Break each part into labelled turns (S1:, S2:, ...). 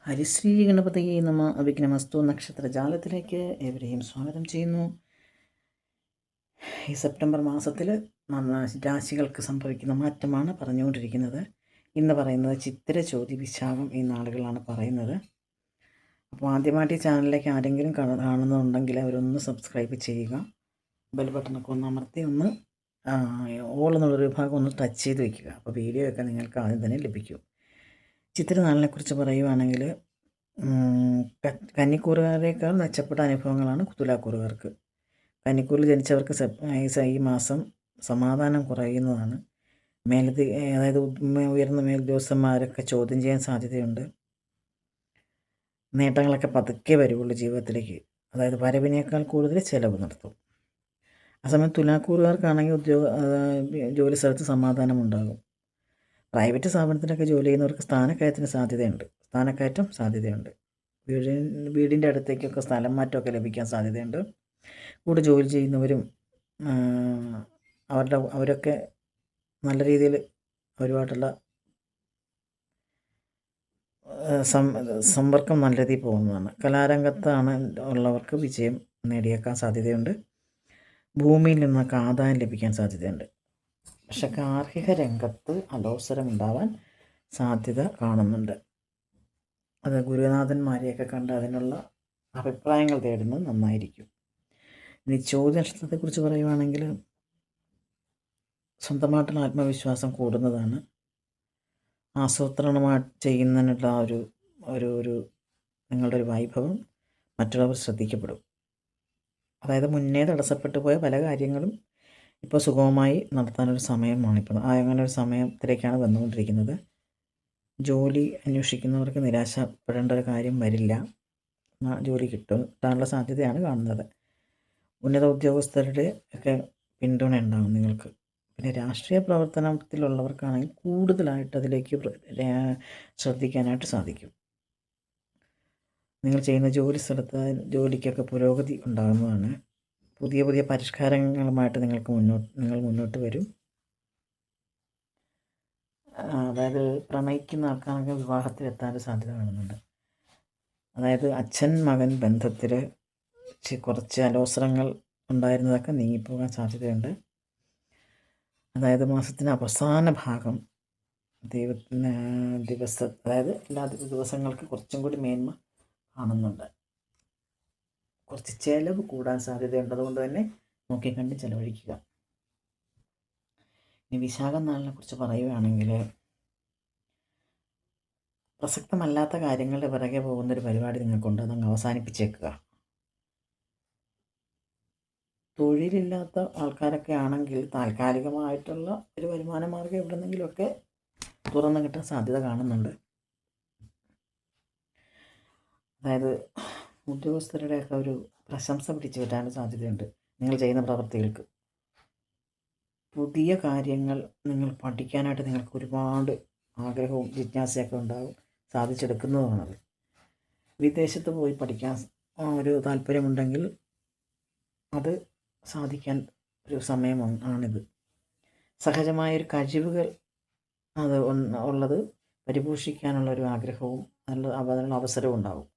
S1: ഹരിശ്രീ ഗണപതിയെ നമ. അവിഘ്നമസ്തു നക്ഷത്രജാലത്തിലേക്ക് ഏവരെയും സ്വാഗതം ചെയ്യുന്നു. ഈ സെപ്റ്റംബർ മാസത്തിൽ രാശികൾക്ക് സംഭവിക്കുന്ന മാറ്റമാണ് പറഞ്ഞുകൊണ്ടിരിക്കുന്നത്. ഇന്ന് പറയുന്നത് ചിത്തിര, ചോതി, വിശാഖം ഈ നാളുകളാണ് പറയുന്നത്. അപ്പോൾ ആദ്യമായിട്ട് ഈ ചാനലിലേക്ക് ആരെങ്കിലും കാണുന്നുണ്ടെങ്കിൽ അവരൊന്ന് സബ്സ്ക്രൈബ് ചെയ്യുക. ബെൽ ബട്ടണൊക്കെ ഒന്ന് അമർത്തി ഒന്ന് ഓൾ എന്നുള്ളൊരു വിഭാഗം ഒന്ന് ടച്ച് ചെയ്ത് വയ്ക്കുക. അപ്പോൾ വീഡിയോ ഒക്കെ നിങ്ങൾക്ക് ആദ്യം തന്നെ ലഭിക്കും. ചിത്തിരനാളിനെക്കുറിച്ച് പറയുവാണെങ്കിൽ കന്നിക്കൂറുകാരേക്കാൾ മെച്ചപ്പെട്ട അനുഭവങ്ങളാണ് തുലാക്കൂറുകാർക്ക്. കന്നിക്കൂറിൽ ജനിച്ചവർക്ക് ഈ മാസം സമാധാനം കുറയുന്നതാണ്. അതായത് ഉയർന്ന മേലുദ്യോഗസ്ഥന്മാരൊക്കെ ചോദ്യം ചെയ്യാൻ സാധ്യതയുണ്ട്. നേട്ടങ്ങളൊക്കെ പതുക്കെ വരുള്ളൂ ജീവിതത്തിലേക്ക്. അതായത് വരവിനേക്കാൾ കൂടുതൽ ചിലവ് നടത്തും. ആ സമയം തുലാക്കൂറുകാർക്കാണെങ്കിൽ ജോലി സ്ഥലത്ത് സമാധാനമുണ്ടാകും. പ്രൈവറ്റ് സ്ഥാപനത്തിലൊക്കെ ജോലി ചെയ്യുന്നവർക്ക് സ്ഥാനക്കയറ്റം സാധ്യതയുണ്ട്. വീടിൻ്റെ അടുത്തേക്കൊക്കെ സ്ഥലം മാറ്റമൊക്കെ ലഭിക്കാൻ സാധ്യതയുണ്ട്. കൂടെ ജോലി ചെയ്യുന്നവരും അവരൊക്കെ നല്ല രീതിയിൽ അവരുമായിട്ടുള്ള സമ്പർക്കം നല്ല രീതിയിൽ പോകുന്നതാണ്. കലാരംഗത്താണ് ഉള്ളവർക്ക് വിജയം നേടിയേക്കാൻ സാധ്യതയുണ്ട്. ഭൂമിയിൽ നിന്നൊക്കെ ആദായം ലഭിക്കാൻ സാധ്യതയുണ്ട്. പക്ഷെ ഗാർഹിക രംഗത്ത് അലോസരമുണ്ടാവാൻ സാധ്യത കാണുന്നുണ്ട്. അത് ഗുരുനാഥന്മാരെയൊക്കെ കണ്ട് അതിനുള്ള അഭിപ്രായങ്ങൾ തേടുന്നത് നന്നായിരിക്കും. ഇനി ചോദ്യ നക്ഷത്രത്തെക്കുറിച്ച് പറയുവാണെങ്കിൽ സ്വന്തമായിട്ടുള്ള ആത്മവിശ്വാസം കൂടുന്നതാണ്. ആസൂത്രണമായിട്ട് ചെയ്യുന്നതിനുള്ള ഒരു നിങ്ങളുടെ ഒരു വൈഭവം മറ്റുള്ളവർ ശ്രദ്ധിക്കപ്പെടും. അതായത് മുന്നേ തടസ്സപ്പെട്ടു പോയ പല കാര്യങ്ങളും ഇപ്പോൾ സുഗമമായി നടത്താനൊരു സമയമാണിപ്പോൾ. അങ്ങനെ ഒരു സമയത്തിലേക്കാണ് വന്നുകൊണ്ടിരിക്കുന്നത്. ജോലി അന്വേഷിക്കുന്നവർക്ക് നിരാശപ്പെടേണ്ട ഒരു കാര്യം വരില്ല. ജോലി കിട്ടാനുള്ള സാധ്യതയാണ് കാണുന്നത്. ഉന്നത ഉദ്യോഗസ്ഥരുടെ ഒക്കെ പിന്തുണ ഉണ്ടാകും നിങ്ങൾക്ക്. പിന്നെ രാഷ്ട്രീയ പ്രവർത്തനത്തിലുള്ളവർക്കാണെങ്കിൽ കൂടുതലായിട്ട് അതിലേക്ക് ശ്രദ്ധിക്കാനായിട്ട് സാധിക്കും. നിങ്ങൾ ചെയ്യുന്ന ജോലി സ്ഥലത്ത് ജോലിക്കൊക്കെ പുരോഗതി ഉണ്ടാകുന്നതാണ്. പുതിയ പുതിയ പരിഷ്കാരങ്ങളുമായിട്ട് നിങ്ങൾ മുന്നോട്ട് വരും. അതായത് പ്രണയിക്കുന്ന ആൾക്കാർക്ക് വിവാഹത്തിലെത്താൻ സാധ്യത കാണുന്നുണ്ട്. അതായത് അച്ഛൻ മകൻ ബന്ധത്തിൽ കുറച്ച് അലോസരങ്ങൾ ഉണ്ടായിരുന്നതൊക്കെ നീങ്ങിപ്പോകാൻ സാധ്യതയുണ്ട്. അതായത് മാസത്തിന് അവസാന ഭാഗം അതായത് എല്ലാ ദിവസങ്ങൾക്ക് കുറച്ചും കൂടി മേന്മ കാണുന്നുണ്ട്. കുറച്ച് ചിലവ് കൂടാൻ സാധ്യതയുണ്ട്. അതുകൊണ്ട് തന്നെ നോക്കിക്കണ്ട് ചിലവഴിക്കുക. ഇനി വിശാഖം നാളിനെ കുറിച്ച് പറയുകയാണെങ്കിൽ പ്രസക്തമല്ലാത്ത കാര്യങ്ങളുടെ പിറകെ പോകുന്നൊരു പരിപാടി നിങ്ങൾക്കുണ്ട്. അതങ്ങ് അവസാനിപ്പിച്ചേക്കുക. തൊഴിലില്ലാത്ത ആൾക്കാരൊക്കെ ആണെങ്കിൽ താൽക്കാലികമായിട്ടുള്ള ഒരു വരുമാന മാർഗ്ഗം എവിടെന്നെങ്കിലുമൊക്കെ തുറന്നു കിട്ടാൻ സാധ്യത കാണുന്നുണ്ട്. അതായത് ഉദ്യോഗസ്ഥരുടെയൊക്കെ ഒരു പ്രശംസ പിടിച്ചു കിട്ടാൻ സാധ്യതയുണ്ട് നിങ്ങൾ ചെയ്യുന്ന പ്രവൃത്തികൾക്ക്. പുതിയ കാര്യങ്ങൾ നിങ്ങൾ പഠിക്കാനായിട്ട് നിങ്ങൾക്ക് ഒരുപാട് ആഗ്രഹവും ജിജ്ഞാസയൊക്കെ ഉണ്ടാകും. സാധിച്ചെടുക്കുന്നതുമാണത്. വിദേശത്ത് പോയി പഠിക്കാൻ ഒരു താല്പര്യമുണ്ടെങ്കിൽ അത് സാധിക്കാൻ ഒരു സമയം ആണിത്. സഹജമായൊരു കഴിവുകൾ അത് ഉള്ളത് പരിപോഷിക്കാനുള്ളൊരു ആഗ്രഹവും അതിനുള്ള അവസരവും ഉണ്ടാകും.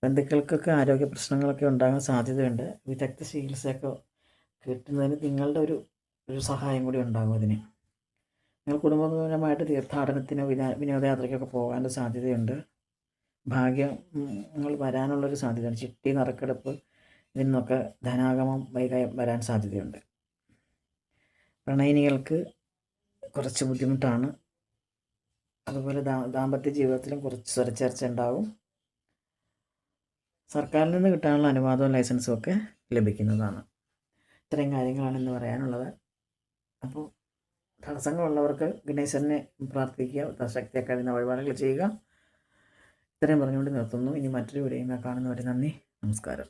S1: ബന്ധുക്കൾക്കൊക്കെ ആരോഗ്യ പ്രശ്നങ്ങളൊക്കെ ഉണ്ടാകാൻ സാധ്യതയുണ്ട്. വിദഗ്ധ ചികിത്സയൊക്കെ കിട്ടുന്നതിന് നിങ്ങളുടെ ഒരു സഹായം കൂടി ഉണ്ടാകും. അതിന് നിങ്ങൾ കുടുംബപരമായിട്ട് തീർത്ഥാടനത്തിനോ വിനോദയാത്രയ്ക്കൊക്കെ പോകാനുള്ള സാധ്യതയുണ്ട്. ഭാഗ്യങ്ങൾ വരാനുള്ളൊരു സാധ്യതയുണ്ട്. ചിട്ടി, നറുക്കെടുപ്പ് ഇതിൽ നിന്നൊക്കെ ധനാഗമം വരാൻ സാധ്യതയുണ്ട്. പ്രണയിനികൾക്ക് കുറച്ച് ബുദ്ധിമുട്ടാണ്. അതുപോലെ ദാമ്പത്യ ജീവിതത്തിലും കുറച്ച് സ്വരച്ചേർച്ച ഉണ്ടാകും. സർക്കാരിൽ നിന്ന് കിട്ടാനുള്ള അനുവാദവും ലൈസൻസും ഒക്കെ ലഭിക്കുന്നതാണ്. ഇത്രയും കാര്യങ്ങളാണ് ഇന്ന് പറയാനുള്ളത്. അപ്പോൾ തടസ്സങ്ങളുള്ളവർക്ക് ഗണേശനെ പ്രാർത്ഥിക്കുക, ശക്തിയൊക്കെ അതിന് വഴിപാടുകൾ ചെയ്യുക. ഇത്രയും പറഞ്ഞുകൊണ്ട് നിർത്തുന്നു. ഇനി മറ്റൊരു വീഡിയോയുമായി കാണുന്നവരെ നന്ദി, നമസ്കാരം.